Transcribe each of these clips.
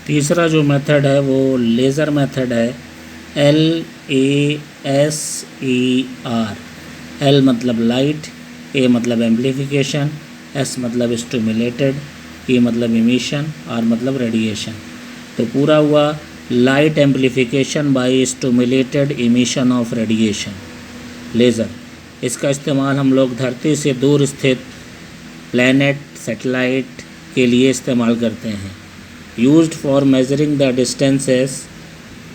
तीसरा जो मेथड है वो लेज़र मेथड है, LASER। L मतलब लाइट, A मतलब एम्प्लीफिकेशन, S मतलब स्टिमुलेटेड, E मतलब इमिशन, R मतलब रेडिएशन। तो पूरा हुआ light amplification by stimulated emission of radiation, laser. इसका इस्तेमाल हम लोग धरती से दूर स्थित प्लैनेट, सैटेलाइट के लिए इस्तेमाल करते हैं। Used for measuring the distances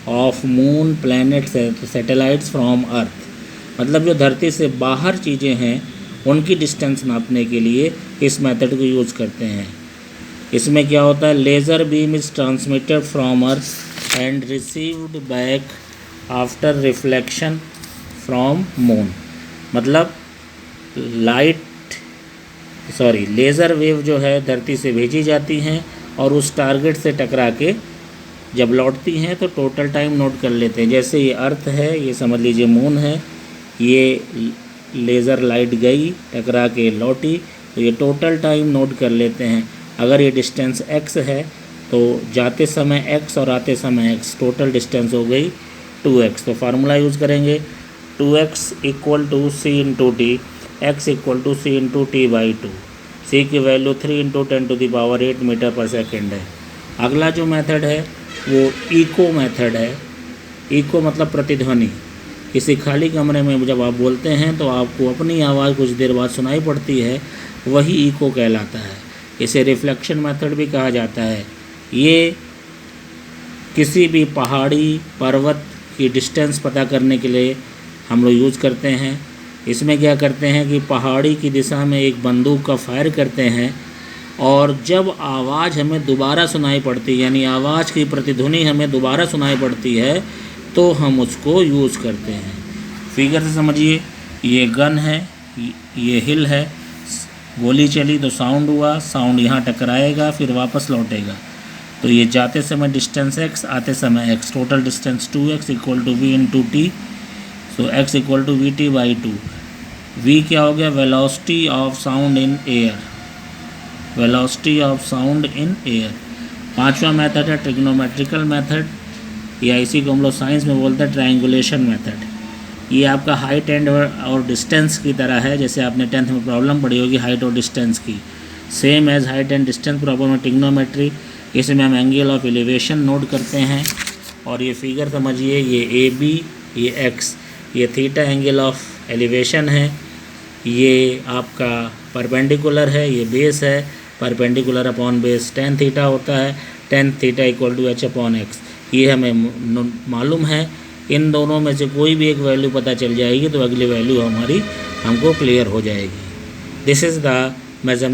of moon, planet, satellites from earth. मतलब जो धरती से बाहर चीज़ें हैं उनकी डिस्टेंस नापने के लिए इस मेथड को यूज़ करते हैं। इसमें क्या होता है, laser beam is transmitted from earth and received back after reflection from moon. मतलब लेज़र वेव जो है धरती से भेजी जाती हैं और उस टारगेट से टकरा के जब लौटती हैं तो टोटल टाइम नोट कर लेते हैं। जैसे ये अर्थ है, ये समझ लीजिए मून है, ये लेज़र लाइट गई, टकरा के लौटी, तो ये टोटल टाइम नोट कर लेते हैं। अगर ये डिस्टेंस x है तो जाते समय x और आते समय x, टोटल डिस्टेंस हो गई 2x। तो फार्मूला यूज़ करेंगे 2x equal to c into t, x equal to c into t by 2। c की value 3 into 10⁸ metre per second है। अगला जो मेथड है वो इको मेथड है। इको मतलब प्रतिध्वनि। किसी खाली कमरे में जब आप बोलते हैं तो आपको अपनी आवाज़ कुछ देर बाद सुनाई पड़ती है, वही इको कहलाता है। इसे रिफ्लेक्शन मेथड भी कहा जाता है। ये किसी भी पहाड़ी, पर्वत की डिस्टेंस पता करने के लिए हम लोग यूज़ करते हैं। इसमें क्या करते हैं कि पहाड़ी की दिशा में एक बंदूक का फायर करते हैं और जब आवाज़ हमें दोबारा सुनाई पड़ती है, यानी आवाज़ की प्रतिध्वनि हमें दोबारा सुनाई पड़ती है, तो हम उसको यूज़ करते हैं। फिगर से समझिए, ये गन है, ये हिल है, गोली चली तो साउंड हुआ, साउंड यहाँ टकराएगा फिर वापस लौटेगा। तो ये जाते समय डिस्टेंस x, आते समय x, total distance 2x equal to v into t. So x equal to vt by 2। v क्या हो गया, velocity of sound in air, velocity of sound in air. पांचवा मेथड है ट्रिग्नोमेट्रिकल मेथड, या इसी को हम लोग साइंस में बोलते हैं ट्रायंगुलेशन मेथड। ये आपका हाइट एंड और डिस्टेंस की तरह है, जैसे आपने 10th में प्रॉब्लम पढ़ी होगी हाइट और डिस्टेंस की। Same as height and distance problem में ट्रिग्नोमेट्री, इसमें हम एंगल ऑफ एलिवेशन नोट करते हैं। और ये फिगर समझिए, ये AB, ये x, ये थीटा एंगल ऑफ एलिवेशन है, ये आपका परपेंडिकुलर है, ये बेस है, perpendicular upon base tan theta होता है, tan theta equal to h upon x। ये हमें मालूम है। इन दोनों में से कोई भी एक वैल्यू पता चल जाएगी तो अगली वैल्यू हमारी हमको क्लियर हो जाएगी। This is the measurement